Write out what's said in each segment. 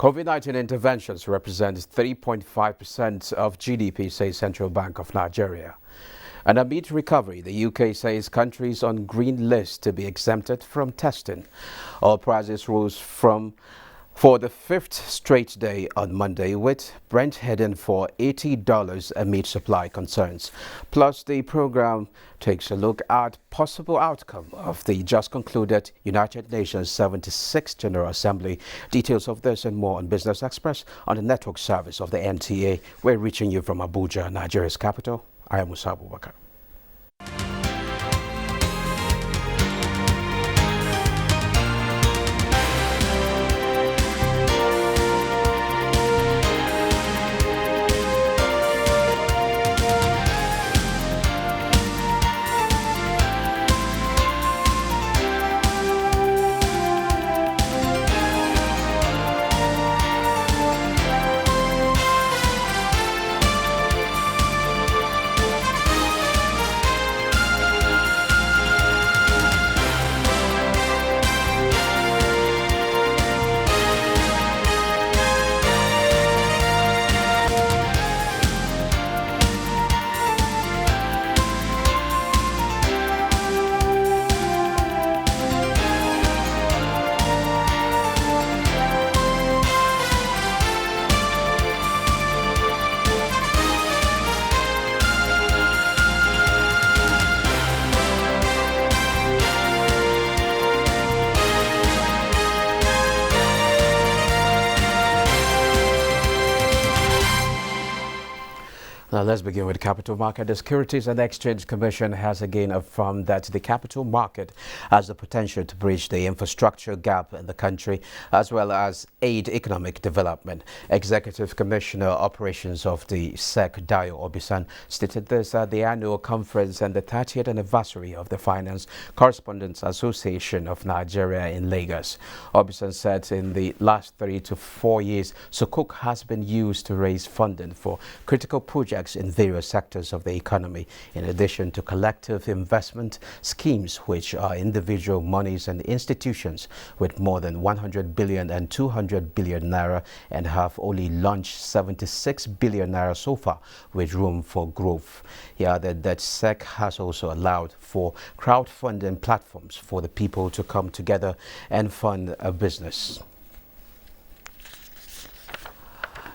COVID-19 interventions represent 3.5% of GDP, says Central Bank of Nigeria. And amid recovery, the UK says countries on green list to be exempted from testing. Oil prices rose for the fifth straight day on Monday, with Brent heading for $80 amid supply concerns. Plus, the program takes a look at possible outcome of the just concluded United Nations 76th General Assembly. Details of this and more on Business Express on the network service of the NTA. We're reaching you from Abuja, Nigeria's capital. I am Musa Abubakar. Now let's begin with the capital market. The Securities and Exchange Commission has again affirmed that the capital market has the potential to bridge the infrastructure gap in the country as well as aid economic development. Executive Commissioner Operations of the SEC, Dayo Obisan, stated this at the annual conference and the 30th anniversary of the Finance Correspondents Association of Nigeria in Lagos. Obisan said in the last 3 to 4 years, Sukuk has been used to raise funding for critical projects in various sectors of the economy, in addition to collective investment schemes, which are individual monies and institutions with more than 100 billion and 200 billion naira, and have only launched 76 billion naira so far, with room for growth. He added that SEC has also allowed for crowdfunding platforms for the people to come together and fund a business.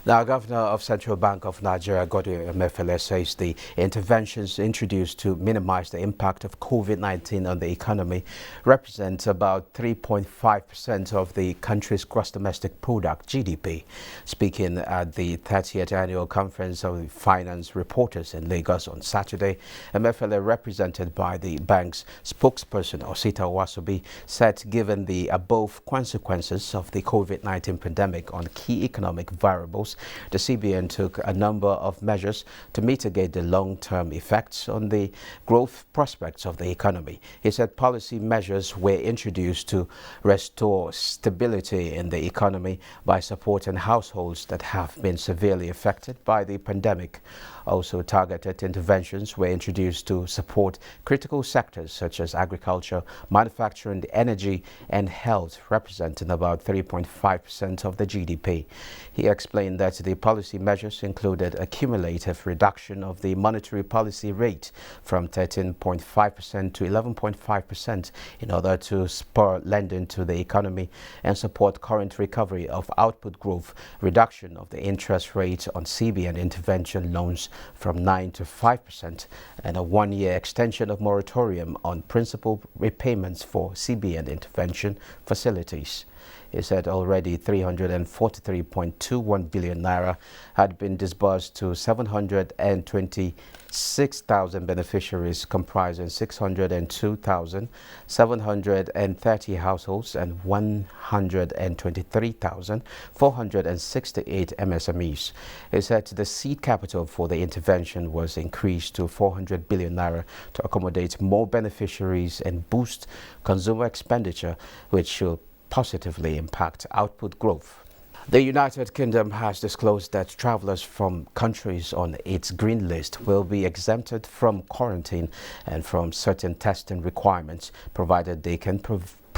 Now, Governor of Central Bank of Nigeria, Godwin Emefiele, says the interventions introduced to minimize the impact of COVID-19 on the economy represent about 3.5% of the country's gross domestic product, GDP. Speaking at the 30th annual conference of the finance reporters in Lagos on Saturday, Emefiele, represented by the bank's spokesperson, Osita Owasobi, said given the above consequences of the COVID-19 pandemic on key economic variables, the CBN took a number of measures to mitigate the long-term effects on the growth prospects of the economy. He said policy measures were introduced to restore stability in the economy by supporting households that have been severely affected by the pandemic. Also, targeted interventions were introduced to support critical sectors such as agriculture, manufacturing, energy, and health, representing about 3.5% of the GDP. He explained that the policy measures included a cumulative reduction of the monetary policy rate from 13.5% to 11.5% in order to spur lending to the economy and support current recovery of output growth, reduction of the interest rate on CBN intervention loans from 9 to 5%, and a one-year extension of moratorium on principal repayments for CBN intervention facilities. He said already 343.21 billion naira had been disbursed to 726,000 beneficiaries, comprising 602,730 households and 123,468 MSMEs. He said the seed capital for the intervention was increased to 400 billion naira to accommodate more beneficiaries and boost consumer expenditure, which should positively impact output growth. The United Kingdom has disclosed that travelers from countries on its green list will be exempted from quarantine and from certain testing requirements, provided they can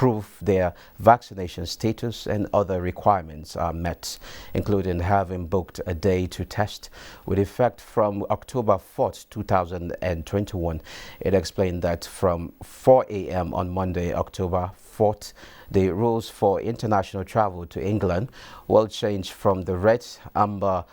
prove their vaccination status and other requirements are met, including having booked a day to test with effect from October 4th, 2021. It explained that from 4 a.m. on Monday, October 4th, the rules for international travel to England will change from the red, amber,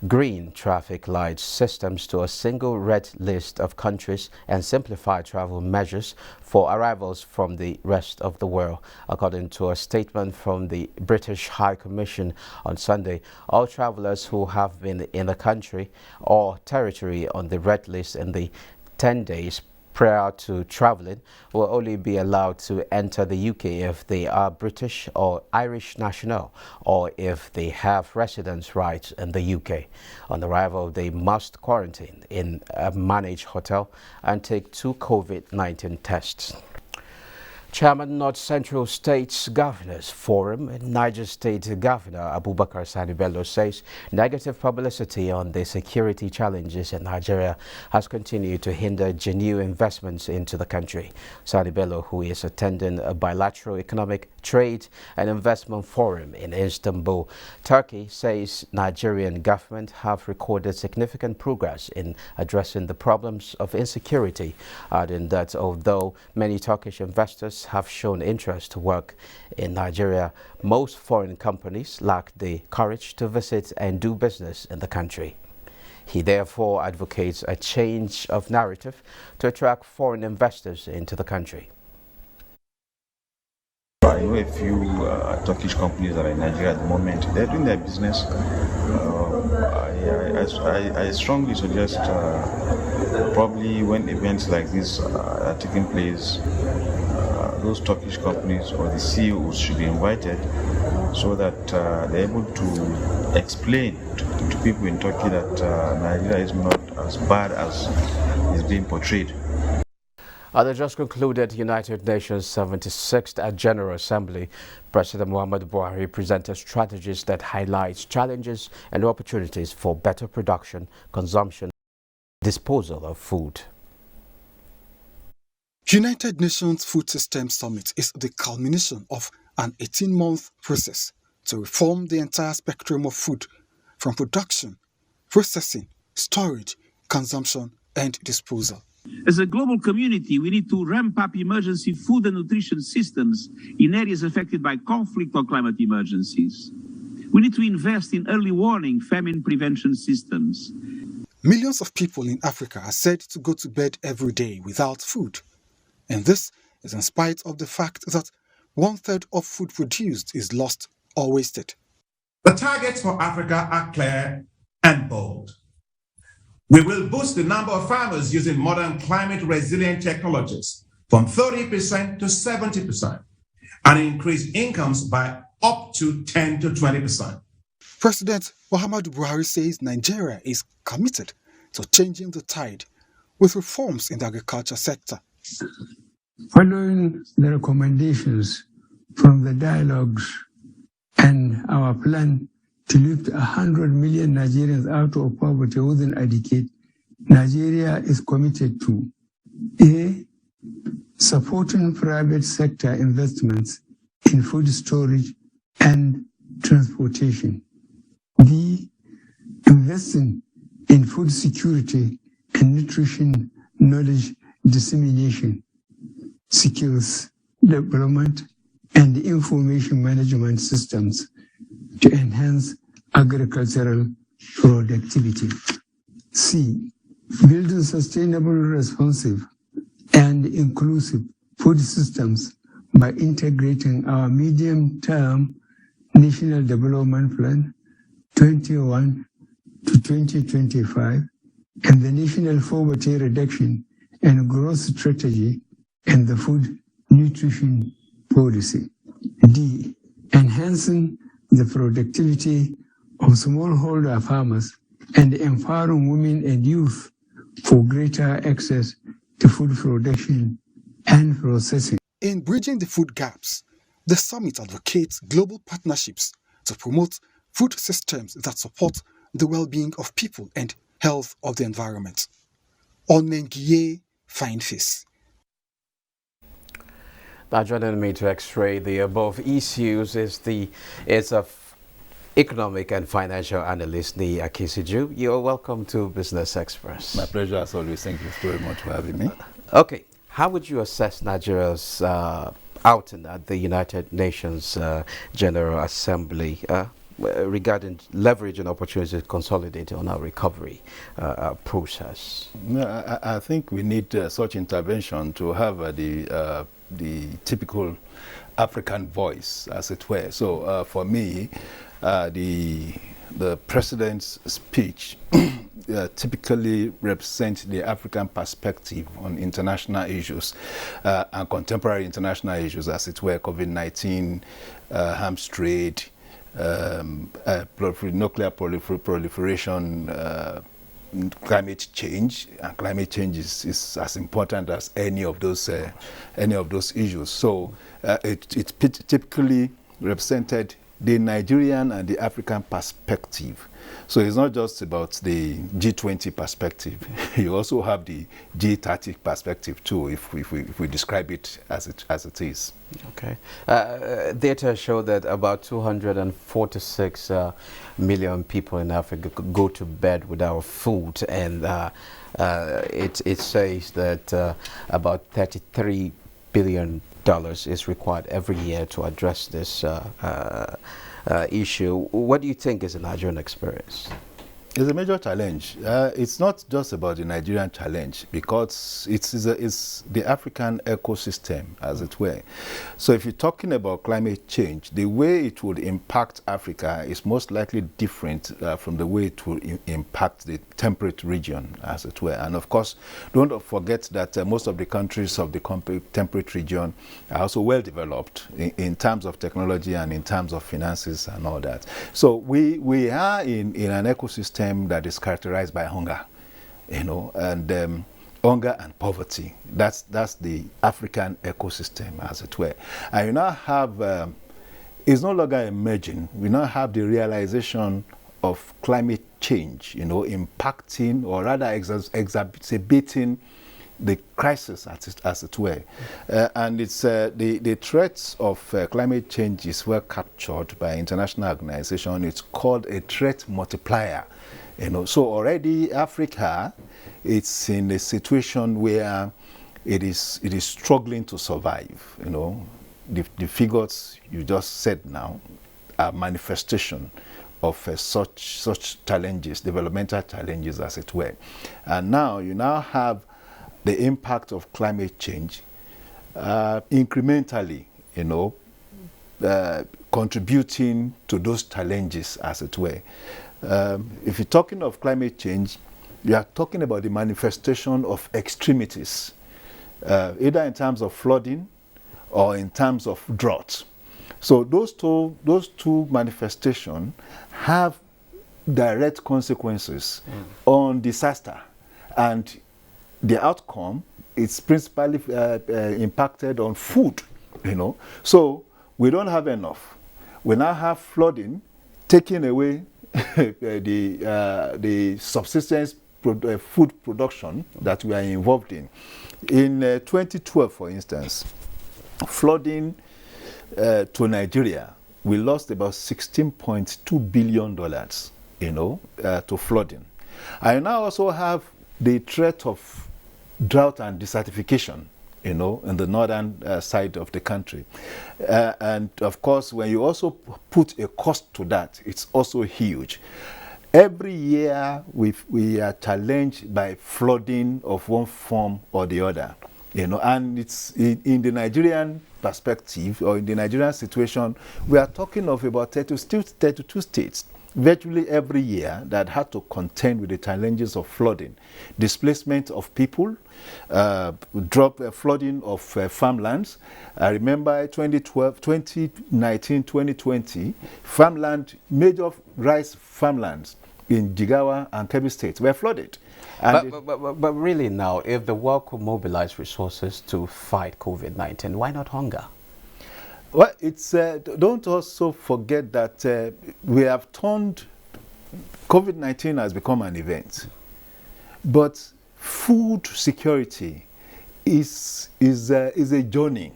green traffic light systems to a single red list of countries and simplified travel measures for arrivals from the rest of the world. According to a statement from the British High Commission on Sunday, all travelers who have been in the country or territory on the red list in the 10 days prior to traveling will only be allowed to enter the UK if they are British or Irish national or if they have residence rights in the UK. On arrival, they must quarantine in a managed hotel and take 2 COVID-19 tests. Chairman North Central States Governors Forum and Niger State Governor Abubakar Sani Bello says negative publicity on the security challenges in Nigeria has continued to hinder genuine investments into the country. Sani Bello, who is attending a bilateral economic trade and investment forum in Istanbul, Turkey, says Nigerian government have recorded significant progress in addressing the problems of insecurity, adding that although many Turkish investors have shown interest to work in Nigeria, most foreign companies lack the courage to visit and do business in the country. He therefore advocates a change of narrative to attract foreign investors into the country. I know a few Turkish companies that are in Nigeria at the moment. They're doing their business. I strongly suggest probably when events like this are taking place, those Turkish companies or the CEOs should be invited so that they're able to explain to people in Turkey that Nigeria is not as bad as is being portrayed. At the just concluded United Nations 76th General Assembly, President Muhammadu Buhari presented strategies that highlight challenges and opportunities for better production, consumption, and disposal of food. United Nations Food Systems Summit is the culmination of an 18-month process to reform the entire spectrum of food, from production, processing, storage, consumption, and disposal. As a global community, we need to ramp up emergency food and nutrition systems in areas affected by conflict or climate emergencies. We need to invest in early warning famine prevention systems. Millions of people in Africa are said to go to bed every day without food. And this is in spite of the fact that 1/3 of food produced is lost or wasted. The targets for Africa are clear and bold. We will boost the number of farmers using modern climate-resilient technologies from 30% to 70% and increase incomes by up to 10 to 20%. President Muhammadu Buhari says Nigeria is committed to changing the tide with reforms in the agriculture sector. Following the recommendations from the dialogues and our plan to lift 100 million Nigerians out of poverty within a decade, Nigeria is committed to A. Supporting private sector investments in food storage and transportation. B. Investing in food security and nutrition knowledge dissemination, skills development, and information management systems to enhance agricultural productivity. C. Building sustainable, responsive, and inclusive food systems by integrating our medium-term National Development Plan 21 to 2025 and the National Poverty Reduction and Growth Strategy and the Food Nutrition Policy. D. Enhancing the productivity of smallholder farmers and empowering women and youth for greater access to food production and processing. In bridging the food gaps, the summit advocates global partnerships to promote food systems that support the well-being of people and health of the environment. Onengiye Fine Face. Now, joining me to x-ray the above issues is a economic and financial analyst, Ni Akisiju. You're welcome to Business Express. My pleasure as always. Thank you very much for having me. Okay, how would you assess Nigeria's outing at the United Nations General Assembly regarding leverage and opportunities to consolidate on our recovery process? I think we need such intervention to have the typical African voice, as it were. So for me, the president's speech typically represents the African perspective on international issues and contemporary international issues, as it were, COVID-19, arms trade, nuclear proliferation, climate change. And climate change is as important as any of those issues. So it typically represented the Nigerian and the African perspective. So it's not just about the G20 perspective. You also have the G30 perspective too, if we describe it as it is. Okay. Data show that about 246 million people in Africa go to bed without food, and it says that about $33 billion is required every year to address this issue. What do you think is the Nigerian experience? It's a major challenge. It's not just about the Nigerian challenge, because it's the African ecosystem, as it were. So if you're talking about climate change, the way it would impact Africa is most likely different from the way it will impact the temperate region, as it were. And of course, don't forget that most of the countries of the temperate region are also well developed in terms of technology and in terms of finances and all that. So we are in an ecosystem that is characterized by hunger, and hunger and poverty. That's the African ecosystem, as it were. And you now have, it's no longer emerging. We now have the realization of climate change, impacting or rather exacerbating the crisis, as it were. And it's the threats of climate change is well captured by international organization. It's called a threat multiplier. So already Africa, it's in a situation where it is struggling to survive. The figures you just said now are manifestation of such challenges, developmental challenges, as it were. And now you have the impact of climate change incrementally, contributing to those challenges, as it were. If you're talking of climate change, you are talking about the manifestation of extremities, either in terms of flooding or in terms of drought. So those two manifestations have direct consequences on disaster, and the outcome is principally impacted on food. So we don't have enough. We now have flooding taking away the subsistence food production that we are involved in. In 2012, for instance, flooding to Nigeria, we lost about $16.2 billion, to flooding. I now also have the threat of drought and desertification, in the northern side of the country. And of course, when you also put a cost to that, it's also huge. Every year, we are challenged by flooding of one form or the other, and it's in the Nigerian perspective, or in the Nigerian situation, we are talking of about 32 states virtually every year that had to contend with the challenges of flooding, displacement of people, flooding of farmlands. I remember 2012, 2019, 2020, major rice farmlands in Jigawa and Kebbi states were flooded. But really now, if the world could mobilize resources to fight COVID-19, why not hunger? Well, it's don't also forget that we have turned COVID-19 has become an event, but food security is a journey.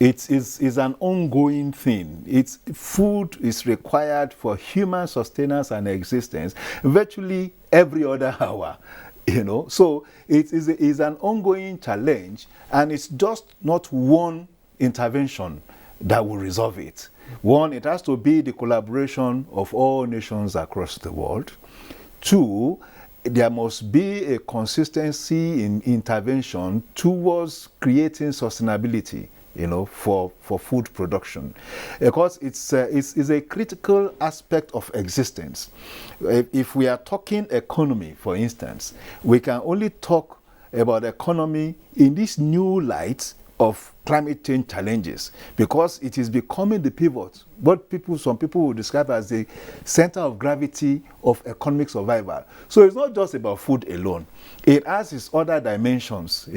It is an ongoing thing. Food is required for human sustenance and existence virtually every other hour. So it is an ongoing challenge, and it's just not one intervention that will resolve it. One, it has to be the collaboration of all nations across the world. Two, there must be a consistency in intervention towards creating sustainability, for food production, because it's a critical aspect of existence. If we are talking economy, for instance, we can only talk about economy in this new light of climate change challenges, because it is becoming the pivot, what some people will describe as the center of gravity of economic survival. So it's not just about food alone. It has its other dimensions,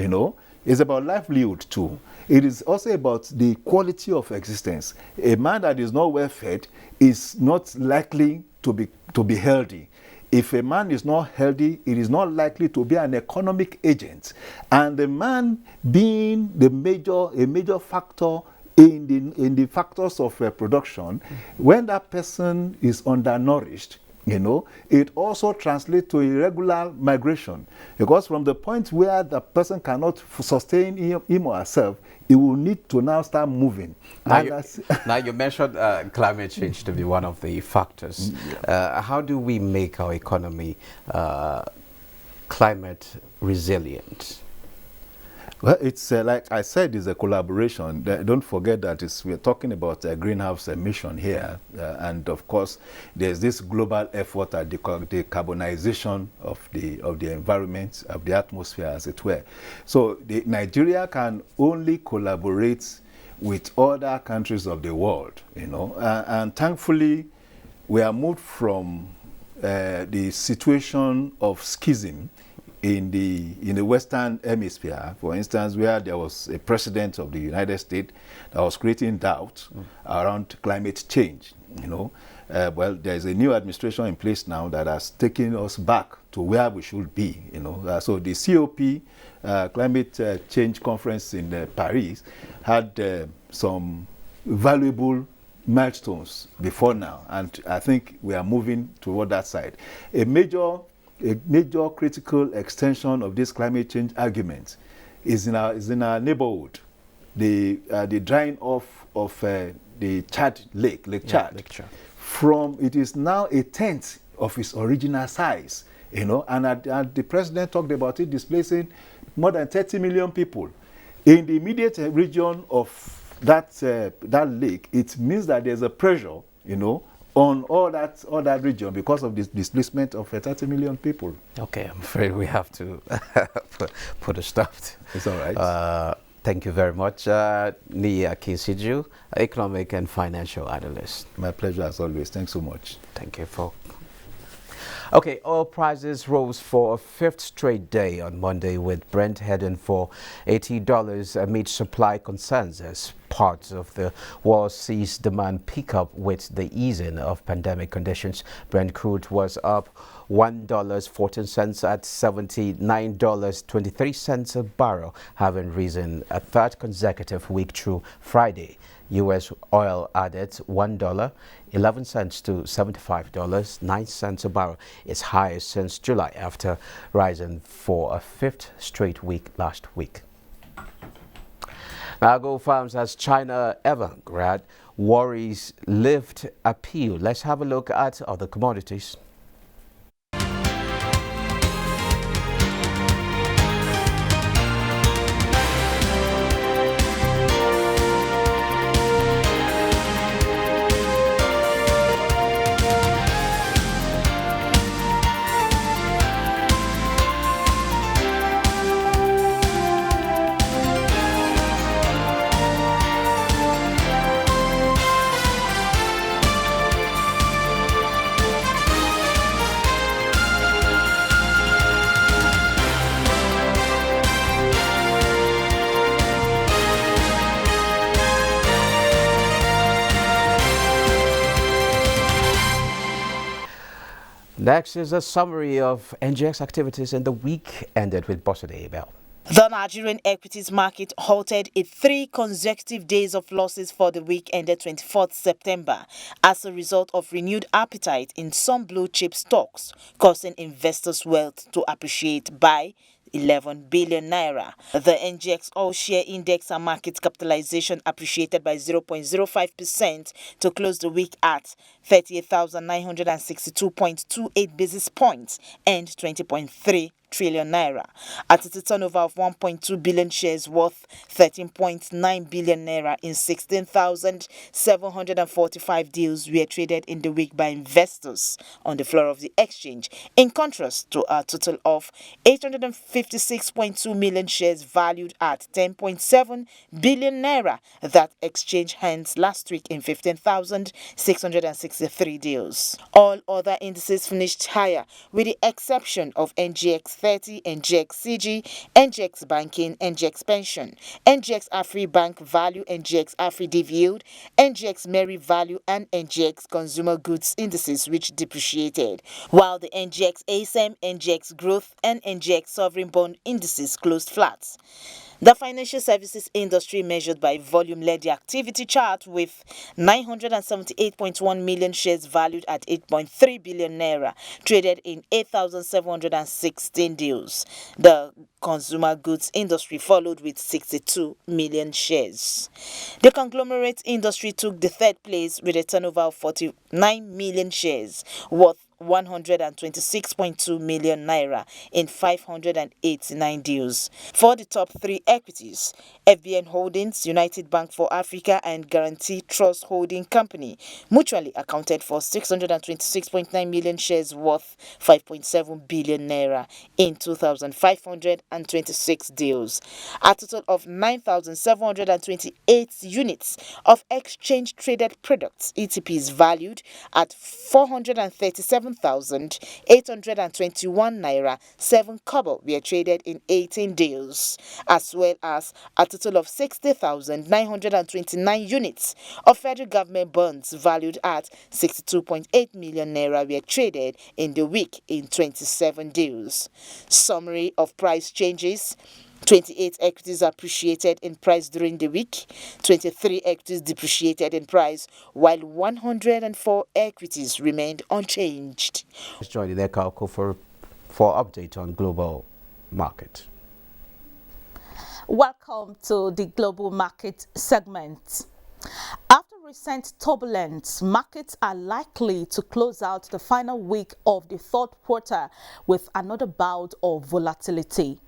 It's about livelihood too. It is also about the quality of existence. A man that is not well fed is not likely to be healthy. If a man is not healthy, it is not likely to be an economic agent. And the man being a major factor in the factors of production, when that person is undernourished, it also translates to irregular migration, because from the point where the person cannot sustain him or herself, it will need to now start moving. Now you mentioned climate change to be one of the factors. How do we make our economy climate resilient? Well, it's like I said, it's a collaboration. Don't forget that we're talking about greenhouse emission here. And of course, there's this global effort at the decarbonization of the environment, of the atmosphere, as it were. So Nigeria can only collaborate with other countries of the world, and thankfully, we are moved from the situation of schism in the Western Hemisphere, for instance, where there was a president of the United States that was creating doubt around climate change. Well, there is a new administration in place now that has taken us back to where we should be. So the COP, Climate Change Conference in Paris, had some valuable milestones before now, and I think we are moving toward that side. A major critical extension of this climate change argument is in our neighborhood. The drying off of the Chad Lake Chad. Lake Chad. It is now a tenth of its original size, and the president talked about it displacing more than 30 million people. In the immediate region of that lake, it means that there's a pressure, on all that region because of this displacement of 30 million people. Okay, I'm afraid we have to put a stop. It's all right. Thank you very much, Nia Kinsiju, economic and financial analyst. My pleasure as always. Thanks so much. Thank you for. Okay, oil prices rose for a fifth straight day on Monday, with Brent heading for $80 amid supply concerns as parts of the world sees demand pick up with the easing of pandemic conditions. Brent crude was up $1.14 at $79.23 a barrel, having risen a third consecutive week through Friday. U.S. oil added $1.11 to $75.09 a barrel, its highest since July, after rising for a fifth straight week last week. Nago Farms as China Evergrande worries lift appeal. Let's have a look at other commodities. Next is a summary of NGX activities in the week ended with Bossade Abel. The Nigerian equities market halted in 3 consecutive days of losses for the week ended 24th September as a result of renewed appetite in some blue chip stocks, causing investors' wealth to appreciate by 11 billion naira. The NGX all-share index and market capitalization appreciated by 0.05% to close the week at 38,962.28 basis points and 20.3 trillion naira. At a turnover of 1.2 billion shares worth 13.9 billion naira in 16,745 deals were traded in the week by investors on the floor of the exchange, in contrast to a total of 856.2 million shares valued at 10.7 billion naira that exchanged hands last week in 15,663 deals. All other indices finished higher with the exception of NGX 30, NGX CG, NGX Banking, NGX Pension, NGX Afri Bank Value, NGX Afri Div Yield, NGX Mary Value, and NGX Consumer Goods indices, which depreciated, while the NGX ASM, NGX Growth, and NGX Sovereign Bond indices closed flat. The financial services industry measured by volume led the activity chart with 978.1 million shares valued at 8.3 billion naira traded in 8,716 deals. The consumer goods industry followed with 62 million shares. The conglomerate industry took the third place with a turnover of 49 million shares worth 126.2 million naira in 589 deals. For the top 3 equities, FBN Holdings, United Bank for Africa, and Guarantee Trust Holding Company mutually accounted for 626.9 million shares worth 5.7 billion naira in 2,526 deals. A total of 9,728 units of exchange traded products (ETPs) valued at 437,821 naira 7 kobo were traded in 18 deals, as well as a total of 60,929 units of federal government bonds valued at 62.8 million naira were traded in the week in 27 deals. Summary of price changes: 28 equities appreciated in price during the week, 23 equities depreciated in price, while 104 equities remained unchanged. Let's join the Nekalko for update on global market. Welcome to the global market segment. After recent turbulence, markets are likely to close out the final week of the third quarter with another bout of volatility.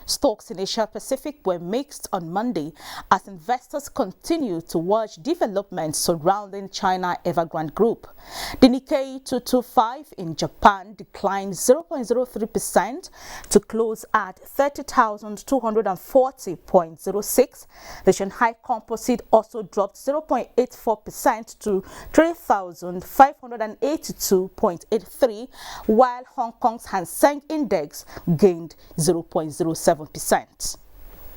Stocks in Asia Pacific were mixed on Monday as investors continue to watch developments surrounding China Evergrande Group. The Nikkei 225 in Japan declined 0.03% to close at 30,240.06. The Shanghai Composite also dropped 0.84% to 3,582.83, while Hong Kong's Hang Seng Index gained 0.07%.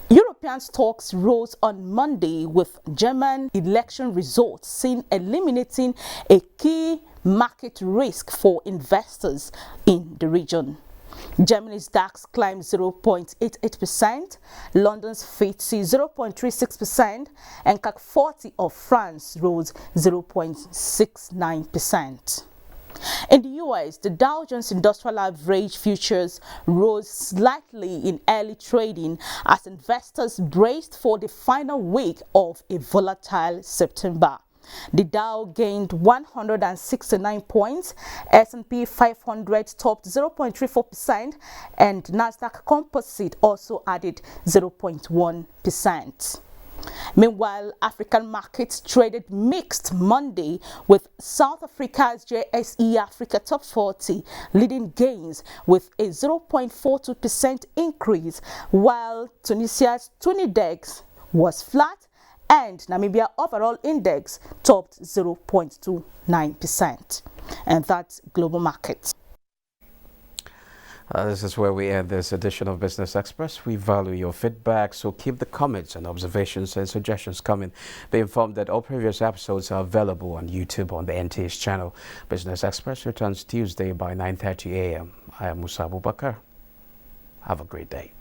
European stocks rose on Monday with German election results seen eliminating a key market risk for investors in the region. Germany's DAX climbed 0.88%, London's FTSE 0.36%, and CAC 40 of France rose 0.69%. In the US, the Dow Jones Industrial Average futures rose slightly in early trading as investors braced for the final week of a volatile September. The Dow gained 169 points, S&P 500 topped 0.34%, and Nasdaq Composite also added 0.1%. Meanwhile, African markets traded mixed Monday with South Africa's JSE Africa Top 40 leading gains with a 0.42% increase, while Tunisia's Tunidex was flat and Namibia overall index topped 0.29%. And that's global markets. This is where we end this edition of Business Express. We value your feedback, so keep the comments and observations and suggestions coming. Be informed that all previous episodes are available on YouTube on the NTA's channel. Business Express returns Tuesday by 9:30 a.m. I am Musa Abubakar. Have a great day.